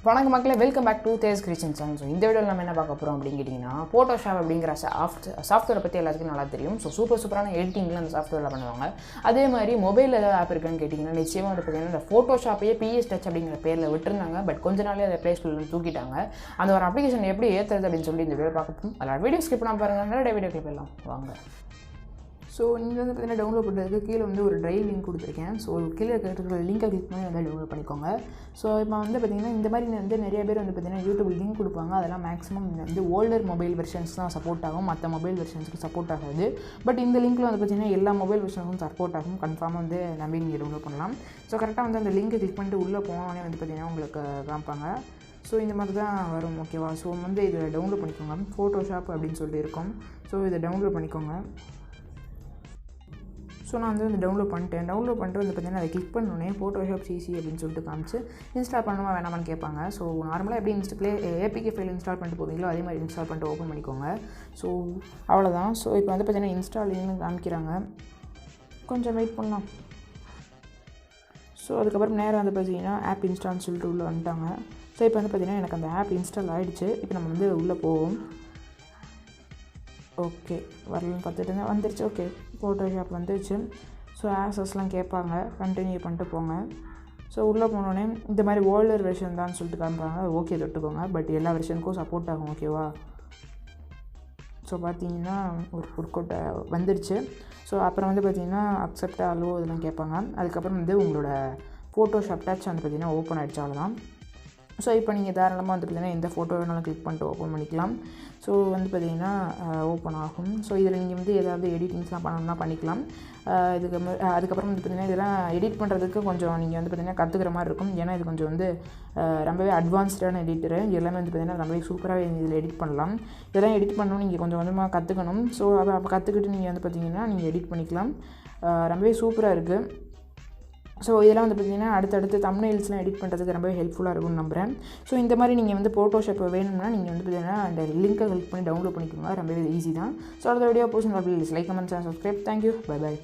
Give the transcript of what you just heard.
வணக்கம் மக்களே, welcome back to Tej creation channel. So இந்த வீடியோவில் நம்ம என்ன பார்க்க போகிறோம் அப்படின்னு கேட்டிங்கன்னா, ஃபோட்டோஷாப் அப்படிங்கிற சாஃப்ட்வேரை பற்றி எல்லாத்துக்கும் நல்லா தெரியும். ஸோ சூப்பரான எடிட்டிங்கில் அந்த சாஃப்ட்வேரில் பண்ணுவாங்க. அதே மாதிரி மொபைலில் ஏதாவது ஆப் இருக்குன்னு கேட்டிங்கன்னா, நிச்சயமாக வந்து பார்த்திங்கன்னா இந்த ஃபோட்டோஷாப்பையே PS Touch அப்படிங்கிற பேரில் விட்டுருந்தாங்க. பட் கொஞ்ச நாளே அதை ப்ளே ஸ்டோரில் தூக்கிட்டாங்க. அந்த ஒரு அப்ளிகேஷன் எப்படி ஏற்றுறது அப்படின்னு சொல்லி இந்த வீடியோ பார்க்கணும். அதில் வீடியோ ஸ்கிப் பண்ணாமல் பாருங்கள், நிறைய வீடியோ கிளிப் எல்லாம் வாங்க. ஸோ நீங்கள் வந்து பார்த்தீங்கன்னா டவுன்லோட் பண்ணுறதுக்கு கீழே வந்து ஒரு ட்ரைவ் லிங்க் கொடுத்துருக்கேன். ஸோ கீழே இருக்கிற லிங்கை கிளிக் பண்ணி வந்து டவுன்லோட் பண்ணிக்கோங்க. ஸோ இப்போ வந்து பார்த்திங்கன்னா இந்த மாதிரி வந்து நிறைய பேர் வந்து பார்த்திங்கன்னா யூடியூப் லிங்க் கொடுப்பாங்க. அதெல்லாம் மேக்ஸிமம் வந்து ஓல்டர் மொபைல் வெர்ஷன்ஸ் தான் சப்போர்ட் ஆகும், மற்ற மொபைல் வெர்ஷன்ஸ்க்கு சப்போர்ட் ஆகாது. பட் இந்த லிங்க்கில் வந்து பார்த்திங்கன்னா எல்லா மொபைல் வெர்ஷனுக்கும் சப்போர்ட் ஆகும். கன்ஃபார்மாக வந்து நம்பி நீங்கள் டவுன்லோட் பண்ணலாம். ஸோ கரெக்டாக வந்து அந்த லிங்கை கிளிக் பண்ணிட்டு உள்ளே போனோடனே வந்து பார்த்திங்கன்னா உங்களுக்கு காமிப்பாங்க. ஸோ இந்த மாதிரி தான் வரும், ஓகேவா? ஸோ வந்து இதை டவுன்லோட் பண்ணிக்கோங்க. ஃபோட்டோஷாப் அப்படின்னு சொல்லிட்டு இருக்கும். ஸோ இதை டவுன்லோட் பண்ணிக்கோங்க. ஸோ நான் வந்து டவுன்லோட் பண்ணிட்டு வந்து பார்த்திங்கன்னா அதை கிளிக் பண்ணோன்னே ஃபோட்டோஷாப் CC அப்படின்னு சொல்லிட்டு காமிச்சு இன்ஸ்டால் பண்ணுமா வேணாமான்னு கேட்பாங்க. ஸோ நார்மலாக எப்படி APK ஃபைல் இன்ஸ்டால் பண்ணிட்டு போவீங்களோ அதே மாதிரி இன்ஸ்டால் பண்ணிட்டு ஓப்பன் பண்ணிக்கோங்க. ஸோ அவ்வளோதான். ஸோ இப்போ வந்து பார்த்திங்கன்னா இன்ஸ்டாலிங்னு காமிக்கிறாங்க, கொஞ்சம் வெயிட் பண்ணலாம். ஸோ அதுக்கப்புறம் நேராக வந்து பார்த்திங்கன்னா ஆப் இன்ஸ்டால்னு சொல்லிட்டு உள்ளே வந்துட்டாங்க. ஸோ இப்போ வந்து பார்த்திங்கன்னா எனக்கு அந்த ஆப் இன்ஸ்டால் ஆகிடுச்சு. இப்போ நம்ம வந்து உள்ளே போவோம். ஓகே, வரலன்னு பார்த்துட்டு இருந்தேன், வந்துருச்சு. ஓகே, ஃபோட்டோஷாப் வந்துருச்சு. ஸோ ஆக்சஸ்லாம் கேட்பாங்க, கண்டினியூ பண்ணிட்டு போங்க. ஸோ உள்ளே போனோடனே இந்த மாதிரி ஓல்டர் வெர்ஷன் தான் சொல்லிட்டு காமிப்பாங்க. ஓகே தொட்டுக்கோங்க. பட் எல்லா வெர்ஷனுக்கும் சப்போர்ட் ஆகும், ஓகேவா? ஸோ பார்த்தீங்கன்னா ஒரு ஒர்க்கவுட் வந்துருச்சு. ஸோ அப்புறம் வந்து பார்த்திங்கன்னா அக்செப்ட் ஆலோ இதெல்லாம் கேட்பாங்க. அதுக்கப்புறம் வந்து உங்களோட ஃபோட்டோஷாப் டச் வந்து பார்த்திங்கன்னா ஓப்பன் ஆகிடுச்சு, அவ்வளோதான். ஸோ இப்போ நீங்கள் தாராளமாக வந்து பார்த்திங்கன்னா எந்த ஃபோட்டோ வேணாலும் கிளிக் பண்ணிட்டு ஓப்பன் பண்ணிக்கலாம். ஸோ வந்து பார்த்திங்கன்னா ஓப்பன் ஆகும். ஸோ இதில் நீங்கள் வந்து ஏதாவது எடிட்டிங்ஸ்லாம் பண்ணணும்னா பண்ணிக்கலாம். அதுக்கப்புறம் வந்து பார்த்திங்கன்னா இதெல்லாம் எடிட் பண்ணுறதுக்கு கொஞ்சம் நீங்கள் வந்து பார்த்திங்கன்னா கற்றுக்கிற மாதிரி இருக்கும். ஏன்னா இது கொஞ்சம் வந்து ரொம்பவே அட்வான்ஸ்டான எடிட்டரு. எல்லாமே வந்து பார்த்திங்கன்னா ரொம்பவே சூப்பராகவே இதில் எடிட் பண்ணலாம். இதெல்லாம் எடிட் பண்ணணும், நீங்கள் கொஞ்சம் கொஞ்சமாக கற்றுக்கணும். ஸோ அப்போ கற்றுக்கிட்டு நீங்கள் வந்து பார்த்திங்கன்னா நீங்கள் எடிட் பண்ணிக்கலாம். ரொம்பவே சூப்பராக இருக்குது. ஸோ இதெல்லாம் வந்து பார்த்திங்கன்னா அடுத்தடுத்து தம்ப்நெயில்ஸ்லாம் எடிட் பண்ணுறதுக்கு ரொம்பவே ஹெல்ப்ஃபுல்லாக இருக்கும்னு நம்புகிறேன். ஸோ இந்த மாதிரி நீங்கள் வந்து ஃபோட்டோஷாப் வேணும்னா நீங்கள் வந்து பார்த்திங்கன்னா அந்த லிங்கை கிளிக் பண்ணி டவுன்லோட் பண்ணிக்கோங்க. ரொம்பவே ஈஸி தான். ஸோ அடுத்த video post please like, comment, subscribe. Thank you, by.